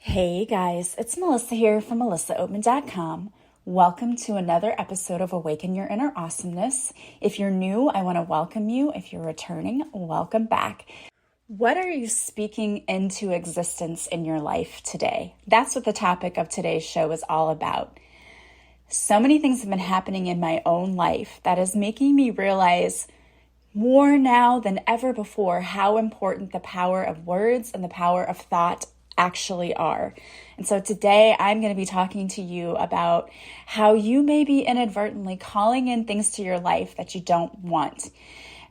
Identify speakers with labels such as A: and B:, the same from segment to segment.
A: Hey guys, it's Melissa here from melissaoatman.com. Welcome to another episode of Awaken Your Inner Awesomeness. If you're new, I want to welcome you. If you're returning, welcome back. What are you speaking into existence in your life today? That's what the topic of today's show is all about. So many things have been happening in my own life that is making me realize more now than ever before how important the power of words and the power of thought actually are. And so today I'm going to be talking to you about how you may be inadvertently calling in things to your life that you don't want.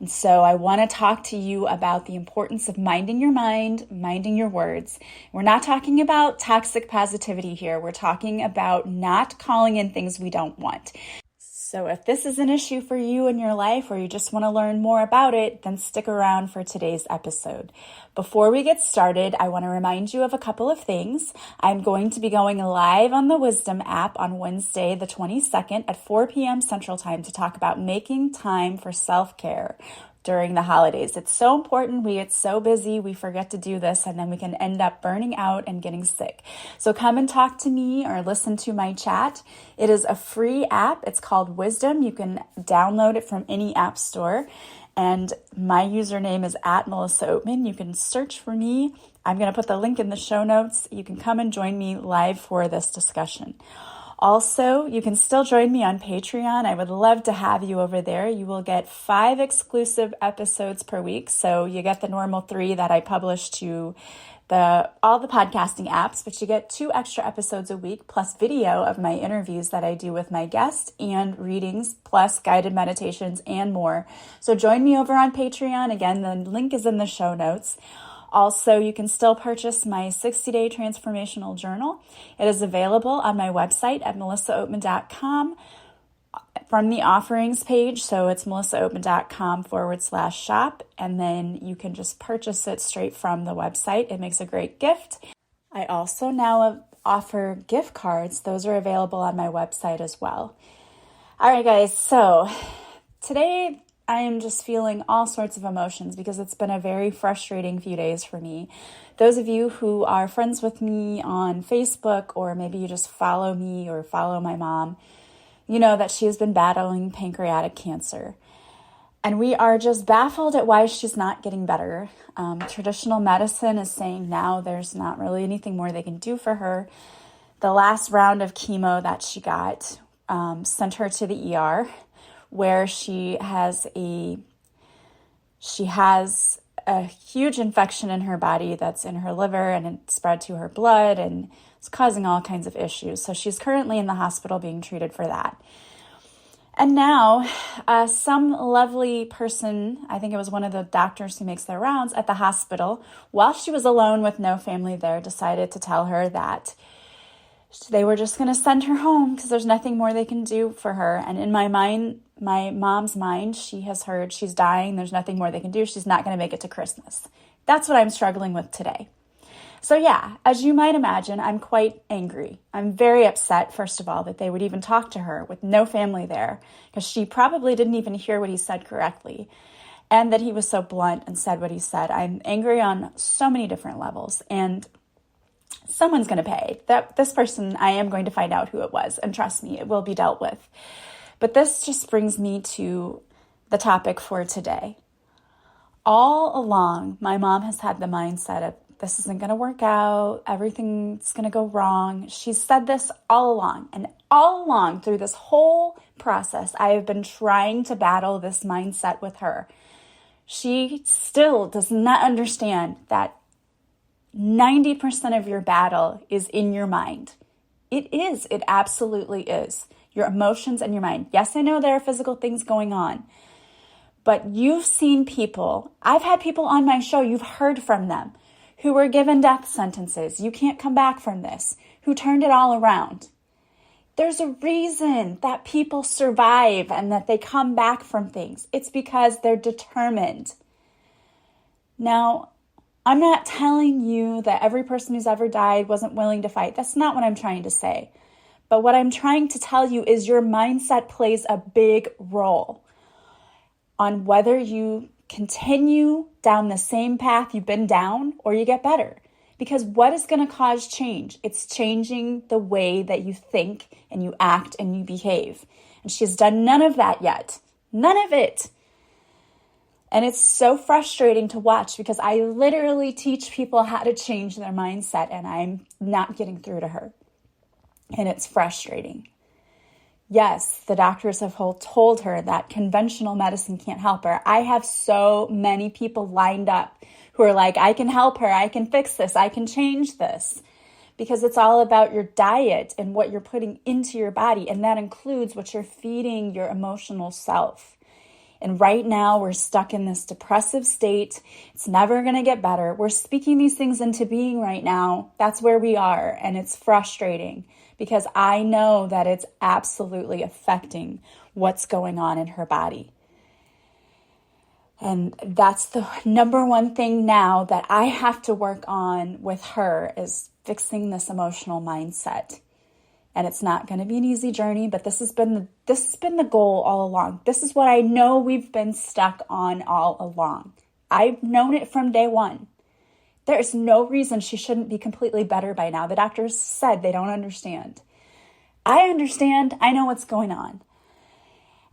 A: And so I want to talk to you about the importance of minding your mind, minding your words. We're not talking about toxic positivity here. We're talking about not calling in things we don't want. So if this is an issue for you in your life or you just want to learn more about it, then stick around for today's episode. Before we get started, I want to remind you of a couple of things. I'm going to be going live on the Wisdom app on Wednesday, the 22nd at 4 p.m. Central Time to talk about making time for self-care during the holidays. It's so important. We get so busy, we forget to do this, and then we can end up burning out and getting sick. So come and talk to me or listen to my chat. It is a free app. It's called Wisdom. You can download it from any app store. And my username is @MelissaOatman. You can search for me. I'm going to put the link in the show notes. You can come and join me live for this discussion. Also, you can still join me on Patreon. I would love to have you over there. You will get 5 exclusive episodes per week. So you get the normal 3 that I publish to all the podcasting apps, but you get 2 extra episodes a week plus video of my interviews that I do with my guests and readings plus guided meditations and more. So join me over on Patreon. Again, the link is in the show notes. Also, you can still purchase my 60-day transformational journal. It is available on my website at melissaoatman.com from the offerings page. So it's melissaoatman.com/shop. And then you can just purchase it straight from the website. It makes a great gift. I also now offer gift cards. Those are available on my website as well. All right, guys. So today I am just feeling all sorts of emotions because it's been a very frustrating few days for me. Those of you who are friends with me on Facebook, or maybe you just follow me or follow my mom, you know that she has been battling pancreatic cancer. And we are just baffled at why she's not getting better. Traditional medicine is saying now there's not really anything more they can do for her. The last round of chemo that she got sent her to the ER, where she has a huge infection in her body that's in her liver, and it spread to her blood and it's causing all kinds of issues. So she's currently in the hospital being treated for that. And now some lovely person, I think it was one of the doctors who makes their rounds at the hospital, while she was alone with no family there, decided to tell her that they were just going to send her home because there's nothing more they can do for her. And in my mind, my mom's mind, she has heard she's dying. There's nothing more they can do. She's not going to make it to Christmas. That's what I'm struggling with today. So yeah, as you might imagine, I'm quite angry. I'm very upset, first of all, that they would even talk to her with no family there, because she probably didn't even hear what he said correctly, and that he was so blunt and said what he said. I'm angry on so many different levels, and someone's going to pay. This person, I am going to find out who it was, and trust me, it will be dealt with. But this just brings me to the topic for today. All along, my mom has had the mindset of, this isn't going to work out, everything's going to go wrong. She's said this all along, and all along through this whole process, I have been trying to battle this mindset with her. She still does not understand that 90% of your battle is in your mind. It is. It absolutely is. Your emotions and your mind. Yes, I know there are physical things going on, but you've seen people. I've had people on my show, you've heard from them, who were given death sentences. You can't come back from this. Who turned it all around. There's a reason that people survive and that they come back from things. It's because they're determined. Now, I'm not telling you that every person who's ever died wasn't willing to fight. That's not what I'm trying to say. But what I'm trying to tell you is your mindset plays a big role on whether you continue down the same path you've been down or you get better. Because what is going to cause change? It's changing the way that you think and you act and you behave. And she has done none of that yet. None of it. And it's so frustrating to watch because I literally teach people how to change their mindset and I'm not getting through to her. And it's frustrating. Yes, the doctors have told her that conventional medicine can't help her. I have so many people lined up who are like, I can help her, I can fix this, I can change this. Because it's all about your diet and what you're putting into your body. And that includes what you're feeding your emotional self. And right now we're stuck in this depressive state. It's never going to get better. We're speaking these things into being right now. That's where we are. And it's frustrating because I know that it's absolutely affecting what's going on in her body. And that's the number one thing now that I have to work on with her is fixing this emotional mindset. And it's not going to be an easy journey, but this has been the goal all along. This is what I know we've been stuck on all along. I've known it from day one. There is no reason she shouldn't be completely better by now. The doctors said they don't understand. I understand. I know what's going on.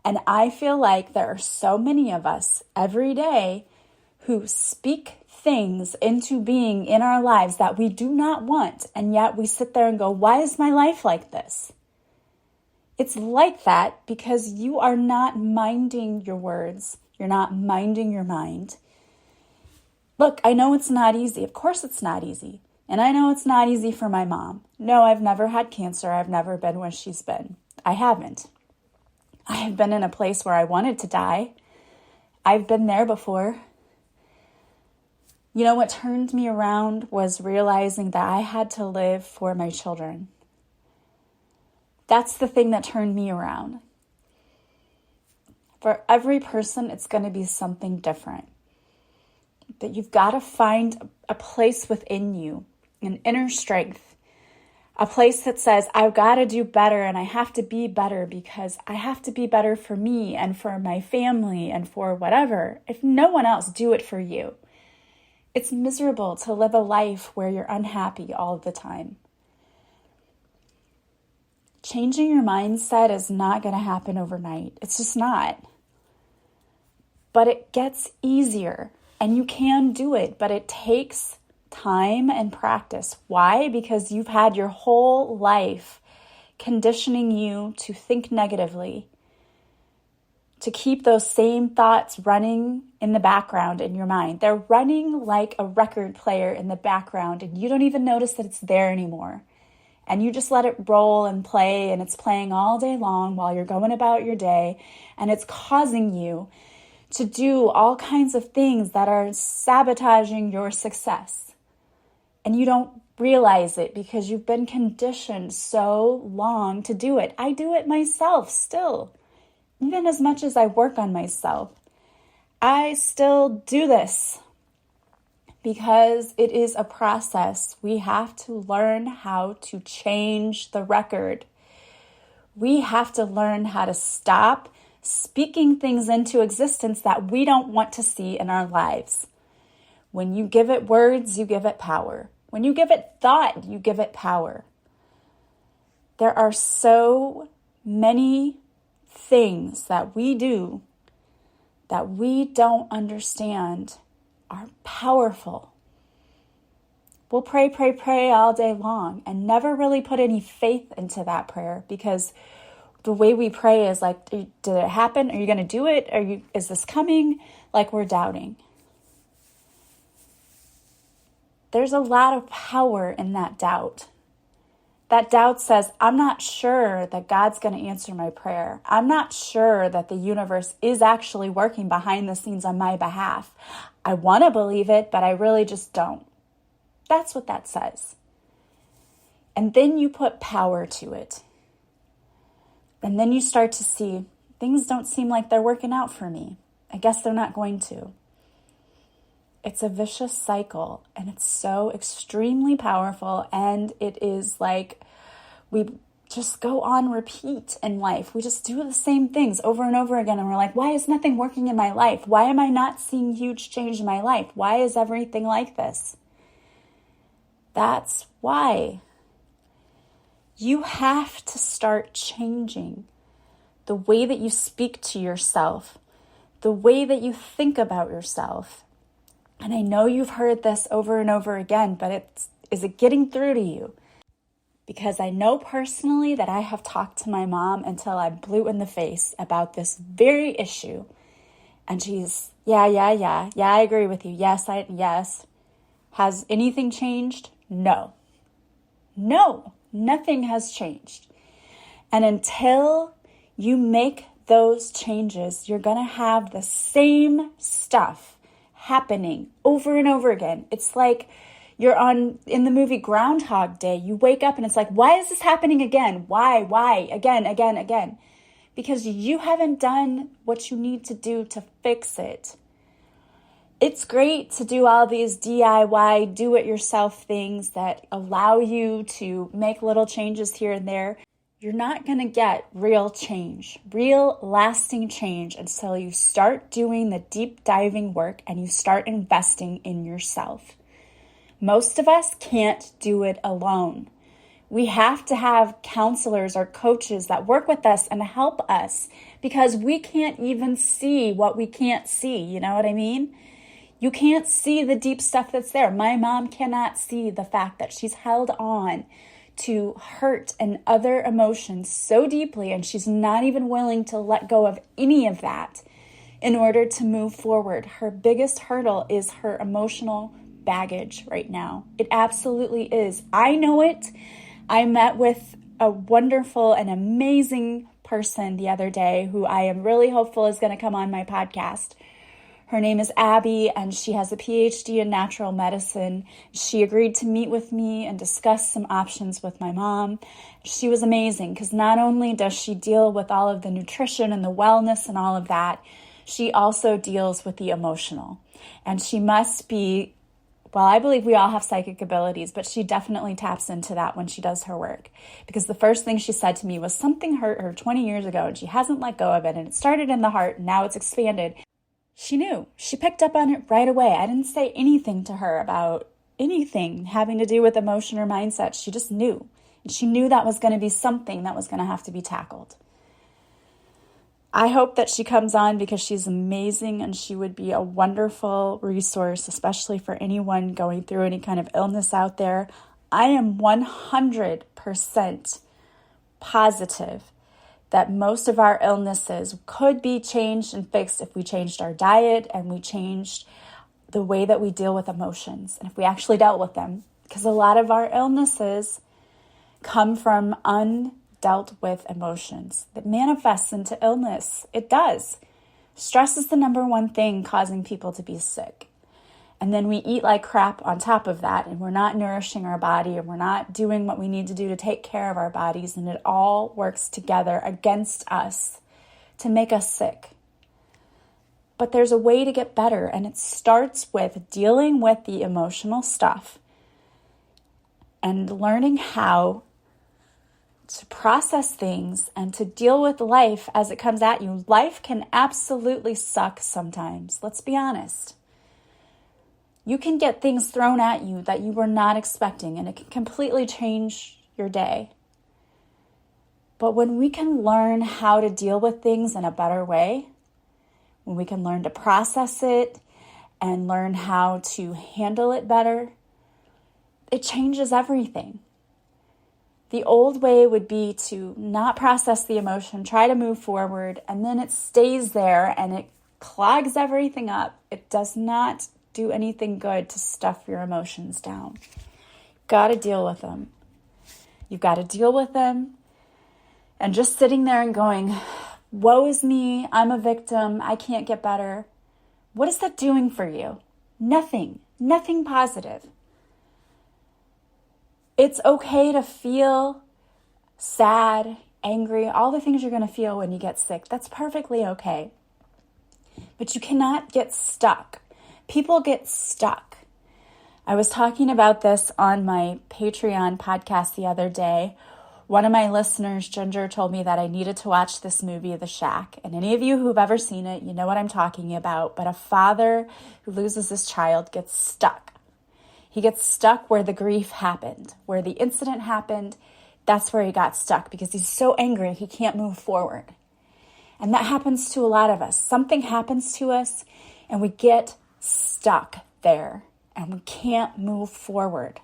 A: And I feel like there are so many of us every day who speak things into being in our lives that we do not want. And yet we sit there and go, why is my life like this? It's like that because you are not minding your words. You're not minding your mind. Look, I know it's not easy. Of course it's not easy. And I know it's not easy for my mom. No, I've never had cancer. I've never been where she's been. I haven't. I have been in a place where I wanted to die. I've been there before. You know, what turned me around was realizing that I had to live for my children. That's the thing that turned me around. For every person, it's going to be something different. That you've got to find a place within you, an inner strength. A place that says, I've got to do better and I have to be better because I have to be better for me and for my family and for whatever. If no one else, do it for you. It's miserable to live a life where you're unhappy all the time. Changing your mindset is not going to happen overnight. It's just not. But it gets easier and you can do it, but it takes time and practice. Why? Because you've had your whole life conditioning you to think negatively, to keep those same thoughts running in the background in your mind. They're running like a record player in the background and you don't even notice that it's there anymore. And you just let it roll and play and it's playing all day long while you're going about your day and it's causing you to do all kinds of things that are sabotaging your success. And you don't realize it because you've been conditioned so long to do it. I do it myself still. Even as much as I work on myself, I still do this because it is a process. We have to learn how to change the record. We have to learn how to stop speaking things into existence that we don't want to see in our lives. When you give it words, you give it power. When you give it thought, you give it power. There are so many things that we do that we don't understand are powerful. We'll pray all day long and never really put any faith into that prayer because the way we pray is like, did it happen? Are you going to do it? Is this coming? Like we're doubting. There's a lot of power in that doubt. That doubt says, I'm not sure that God's going to answer my prayer. I'm not sure that the universe is actually working behind the scenes on my behalf. I want to believe it, but I really just don't. That's what that says. And then you put power to it. And then you start to see, things don't seem like they're working out for me. I guess they're not going to. It's a vicious cycle and it's so extremely powerful and it is like we just go on repeat in life. We just do the same things over and over again and we're like, why is nothing working in my life? Why am I not seeing huge change in my life? Why is everything like this? That's why. You have to start changing the way that you speak to yourself, the way that you think about yourself. And I know you've heard this over and over again, but is it getting through to you? Because I know personally that I have talked to my mom until I'm blue in the face about this very issue. And she's, yeah, I agree with you. Yes. Has anything changed? No, nothing has changed. And until you make those changes, you're going to have the same stuff happening over and over again. It's like you're in the movie Groundhog Day. You wake up and it's like, why is this happening again? Why? Again. Because you haven't done what you need to do to fix it. It's great to do all these DIY, do-it-yourself things that allow you to make little changes here and there. You're not going to get real change, real lasting change until you start doing the deep diving work and you start investing in yourself. Most of us can't do it alone. We have to have counselors or coaches that work with us and help us because we can't even see what we can't see. You know what I mean? You can't see the deep stuff that's there. My mom cannot see the fact that she's held on to hurt and other emotions so deeply, and she's not even willing to let go of any of that in order to move forward. Her biggest hurdle is her emotional baggage right now. It absolutely is. I know it. I met with a wonderful and amazing person the other day who I am really hopeful is going to come on my podcast. Her name is Abby, and she has a PhD in natural medicine. She agreed to meet with me and discuss some options with my mom. She was amazing because not only does she deal with all of the nutrition and the wellness and all of that, she also deals with the emotional. And she must be, well, I believe we all have psychic abilities, but she definitely taps into that when she does her work. Because the first thing she said to me was something hurt her 20 years ago and she hasn't let go of it. And it started in the heart and now it's expanded. She knew. She picked up on it right away. I didn't say anything to her about anything having to do with emotion or mindset. She just knew. And she knew that was going to be something that was going to have to be tackled. I hope that she comes on because she's amazing and she would be a wonderful resource, especially for anyone going through any kind of illness out there. I am 100% positive that most of our illnesses could be changed and fixed if we changed our diet and we changed the way that we deal with emotions and if we actually dealt with them. Because a lot of our illnesses come from undealt with emotions that manifests into illness. It does. Stress is the number one thing causing people to be sick. And then we eat like crap on top of that, and we're not nourishing our body, and we're not doing what we need to do to take care of our bodies, and it all works together against us to make us sick. But there's a way to get better, and it starts with dealing with the emotional stuff and learning how to process things and to deal with life as it comes at you. Life can absolutely suck sometimes. Let's be honest. You can get things thrown at you that you were not expecting, and it can completely change your day. But when we can learn how to deal with things in a better way, when we can learn to process it and learn how to handle it better, it changes everything. The old way would be to not process the emotion, try to move forward, and then it stays there and it clogs everything up. It does not do anything good to stuff your emotions down. Got to deal with them. You've got to deal with them. And just sitting there and going, woe is me, I'm a victim, I can't get better. What is that doing for you? Nothing positive. It's okay to feel sad, angry, all the things you're going to feel when you get sick. That's perfectly okay. But you cannot get stuck. People get stuck. I was talking about this on my Patreon podcast the other day. One of my listeners, Ginger, told me that I needed to watch this movie, The Shack. And any of you who've ever seen it, you know what I'm talking about. But a father who loses his child gets stuck He gets stuck where the grief happened, where the incident happened. That's where he got stuck because he's so angry he can't move forward. And that happens to a lot of us. Something happens to us and we get stuck there and we can't move forward.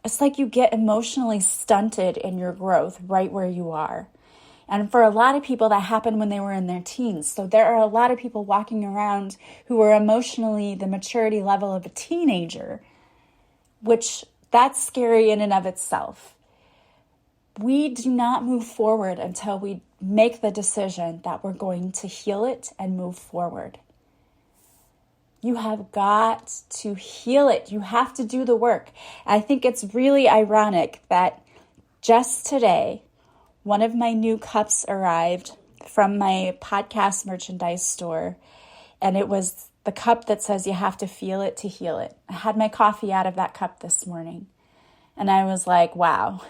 A: It's like you get emotionally stunted in your growth right where you are. And for a lot of people, that happened when they were in their teens. So there are a lot of people walking around who are emotionally the maturity level of a teenager, which that's scary in and of itself. We do not move forward until we make the decision that we're going to heal it and move forward. You have got to heal it. You have to do the work. I think it's really ironic that just today, one of my new cups arrived from my podcast merchandise store, and it was the cup that says you have to feel it to heal it. I had my coffee out of that cup this morning, and I was like, wow.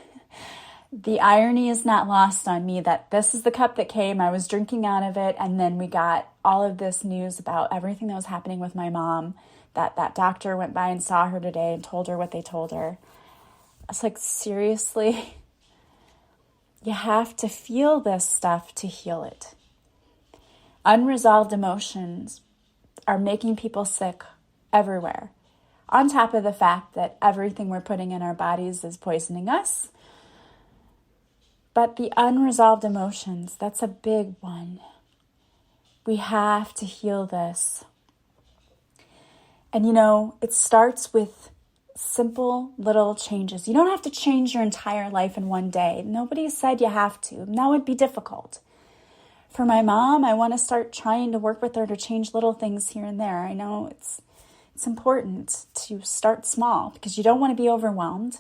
A: The irony is not lost on me that this is the cup that came. I was drinking out of it, and then we got all of this news about everything that was happening with my mom, that doctor went by and saw her today and told her what they told her. I was like, seriously? You have to feel this stuff to heal it. Unresolved emotions are making people sick everywhere. On top of the fact that everything we're putting in our bodies is poisoning us. But the unresolved emotions, that's a big one. We have to heal this. And it starts with simple little changes. You don't have to change your entire life in one day. Nobody said you have to. That would be difficult. For my mom, I want to start trying to work with her to change little things here and there. I know it's important to start small because you don't want to be overwhelmed.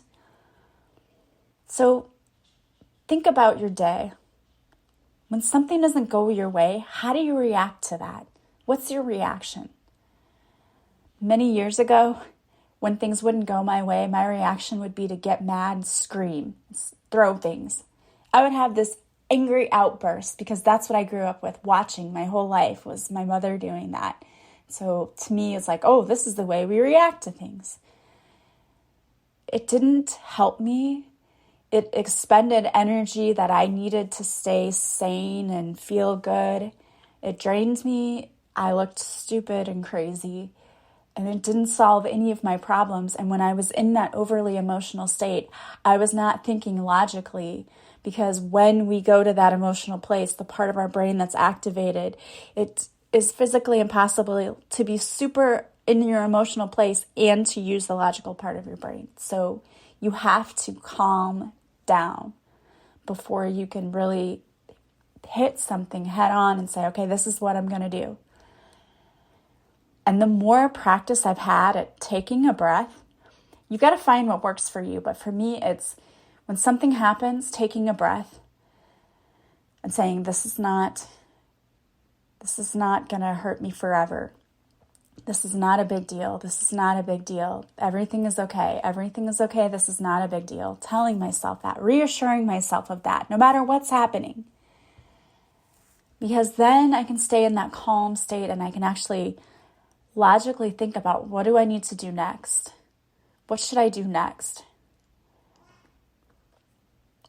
A: So think about your day. When something doesn't go your way, how do you react to that? What's your reaction? Many years ago, when things wouldn't go my way, my reaction would be to get mad and scream, throw things. I would have this angry outburst because that's what I grew up with, watching my whole life was my mother doing that. So to me, it's like, oh, this is the way we react to things. It didn't help me. It expended energy that I needed to stay sane and feel good. It drained me. I looked stupid and crazy. And it didn't solve any of my problems. And when I was in that overly emotional state, I was not thinking logically, because when we go to that emotional place, the part of our brain that's activated, it is physically impossible to be super in your emotional place and to use the logical part of your brain. So you have to calm down before you can really hit something head on and say, okay, this is what I'm going to do. And the more practice I've had at taking a breath, you got to find what works for you. But for me, it's when something happens, taking a breath and saying, this is not going to hurt me forever. This is not a big deal. This is not a big deal. Everything is okay. Everything is okay. This is not a big deal. Telling myself that, reassuring myself of that, no matter what's happening. Because then I can stay in that calm state and I can actually logically think about, what do I need to do next? What should I do next?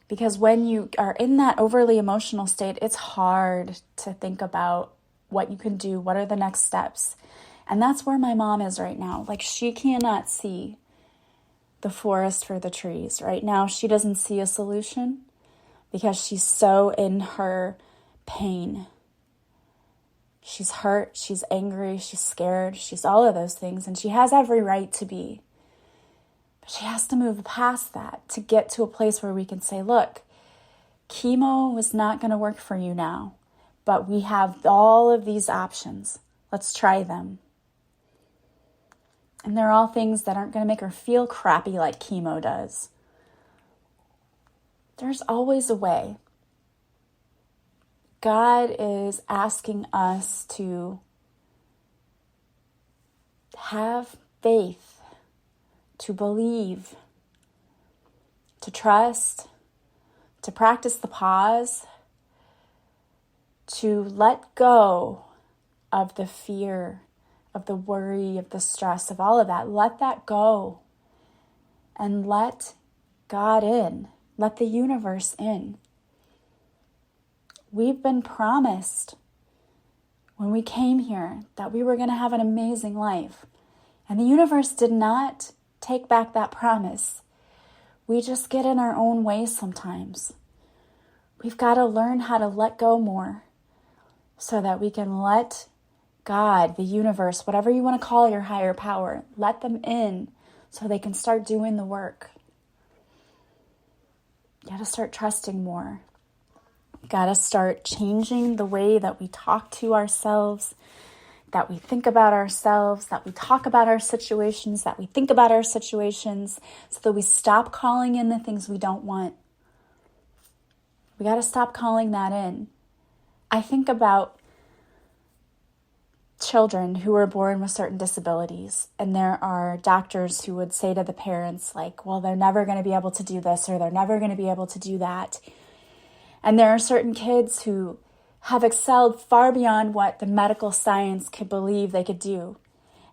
A: Because when you are in that overly emotional state, it's hard to think about what you can do. What are the next steps? And that's where my mom is right now. Like, she cannot see the forest for the trees. Right now, she doesn't see a solution because she's so in her pain. She's hurt, she's angry, she's scared, she's all of those things, and she has every right to be. But she has to move past that to get to a place where we can say, look, chemo was not going to work for you now, but we have all of these options. Let's try them. And they're all things that aren't going to make her feel crappy like chemo does. There's always a way. God is asking us to have faith, to believe, to trust, to practice the pause, to let go of the fear of the worry, of the stress, of all of that. Let that go and let God in. Let the universe in. We've been promised when we came here that we were going to have an amazing life. And the universe did not take back that promise. We just get in our own way sometimes. We've got to learn how to let go more so that we can let God, the universe, whatever you want to call your higher power, let them in so they can start doing the work. You got to start trusting more. You got to start changing the way that we talk to ourselves, that we think about ourselves, that we talk about our situations, that we think about our situations, so that we stop calling in the things we don't want. We got to stop calling that in. I think about children who are born with certain disabilities, and there are doctors who would say to the parents, like, well, they're never going to be able to do this, or they're never going to be able to do that. And there are certain kids who have excelled far beyond what the medical science could believe they could do.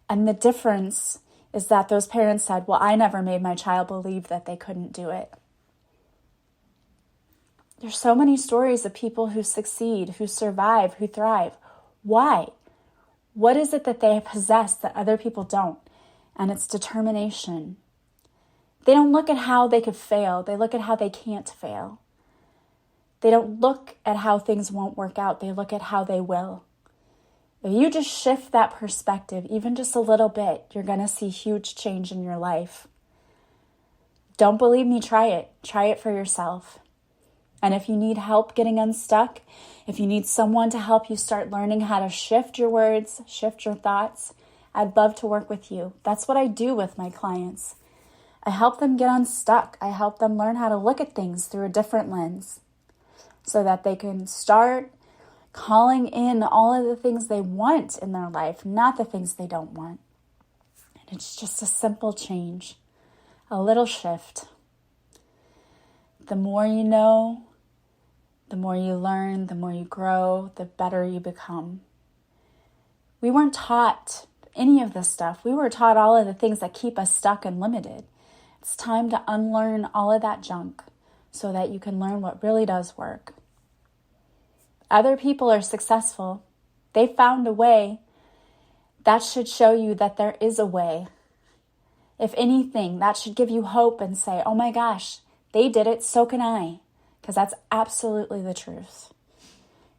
A: And the difference is that those parents said, well, I never made my child believe that they couldn't do it. There's so many stories of people who succeed, who survive, who thrive. Why? What is it that they possess that other people don't? And it's determination. They don't look at how they could fail. They look at how they can't fail. They don't look at how things won't work out. They look at how they will. If you just shift that perspective, even just a little bit, you're going to see huge change in your life. Don't believe me? Try it. Try it for yourself. And if you need help getting unstuck, if you need someone to help you start learning how to shift your words, shift your thoughts, I'd love to work with you. That's what I do with my clients. I help them get unstuck. I help them learn how to look at things through a different lens so that they can start calling in all of the things they want in their life, not the things they don't want. And it's just a simple change, a little shift. The more you know, the more you learn, the more you grow, the better you become. We weren't taught any of this stuff. We were taught all of the things that keep us stuck and limited. It's time to unlearn all of that junk so that you can learn what really does work. Other people are successful. They found a way. That should show you that there is a way. If anything, that should give you hope and say, oh my gosh, they did it, so can I. Because that's absolutely the truth.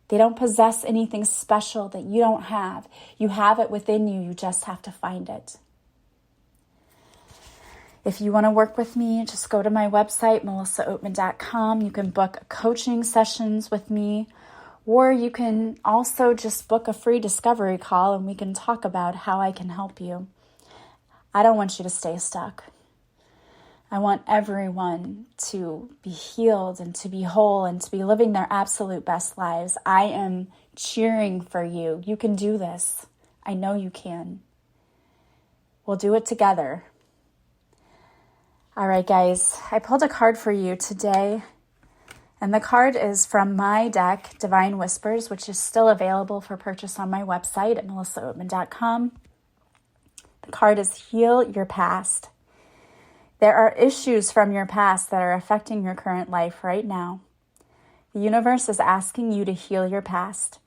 A: They don't possess anything special that you don't have. You have it within you. You just have to find it. If you want to work with me, just go to my website, melissaoatman.com. You can book coaching sessions with me, or you can also just book a free discovery call and we can talk about how I can help you. I don't want you to stay stuck. I want everyone to be healed and to be whole and to be living their absolute best lives. I am cheering for you. You can do this. I know you can. We'll do it together. All right, guys, I pulled a card for you today, and the card is from my deck, Divine Whispers, which is still available for purchase on my website at melissaoatman.com. The card is Heal Your Past. There are issues from your past that are affecting your current life right now. The universe is asking you to heal your past.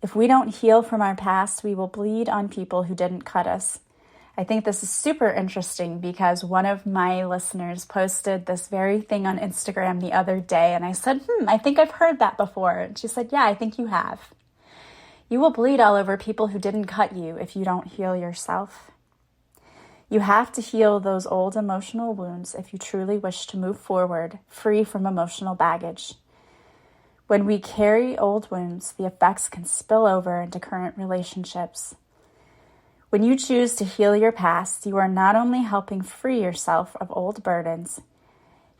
A: If we don't heal from our past, we will bleed on people who didn't cut us. I think this is super interesting because one of my listeners posted this very thing on Instagram the other day, and I said, I think I've heard that before. And she said, yeah, I think you have. You will bleed all over people who didn't cut you if you don't heal yourself. You have to heal those old emotional wounds if you truly wish to move forward, free from emotional baggage. When we carry old wounds, the effects can spill over into current relationships. When you choose to heal your past, you are not only helping free yourself of old burdens,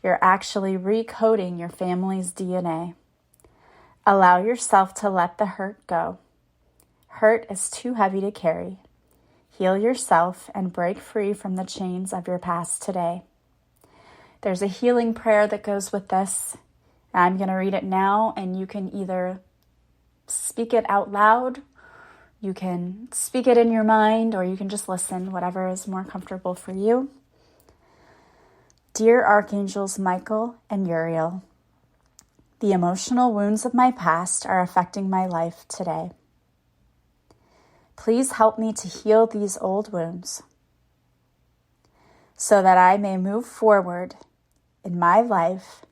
A: you're actually recoding your family's DNA. Allow yourself to let the hurt go. Hurt is too heavy to carry. Heal yourself and break free from the chains of your past today. There's a healing prayer that goes with this. I'm going to read it now, and you can either speak it out loud, You can speak it in your mind or you can just listen, whatever is more comfortable for you. Dear Archangels Michael and Uriel, the emotional wounds of my past are affecting my life today. Please help me to heal these old wounds so that I may move forward in my life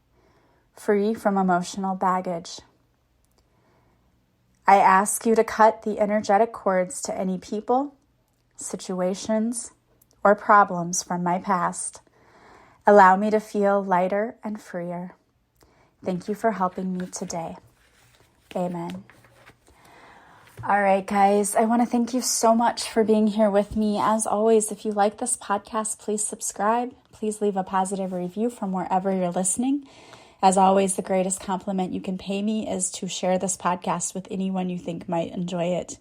A: free from emotional baggage. I ask you to cut the energetic cords to any people, situations, or problems from my past. Allow me to feel lighter and freer. Thank you for helping me today. Amen. All right, guys, I want to thank you so much for being here with me. As always, if you like this podcast, please subscribe. Please leave a positive review from wherever you're listening. As always, the greatest compliment you can pay me is to share this podcast with anyone you think might enjoy it.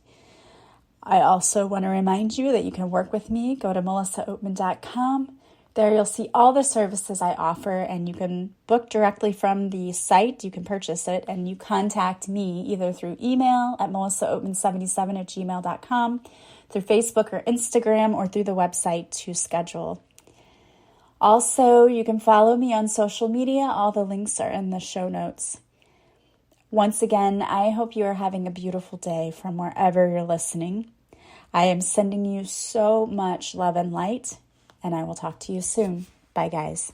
A: I also want to remind you that you can work with me. Go to melissaoatman.com. There you'll see all the services I offer, and you can book directly from the site. You can purchase it, and you contact me either through email at melissaoatman77@gmail.com, through Facebook or Instagram, or through the website to schedule. Also, you can follow me on social media. All the links are in the show notes. Once again, I hope you are having a beautiful day from wherever you're listening. I am sending you so much love and light, and I will talk to you soon. Bye, guys.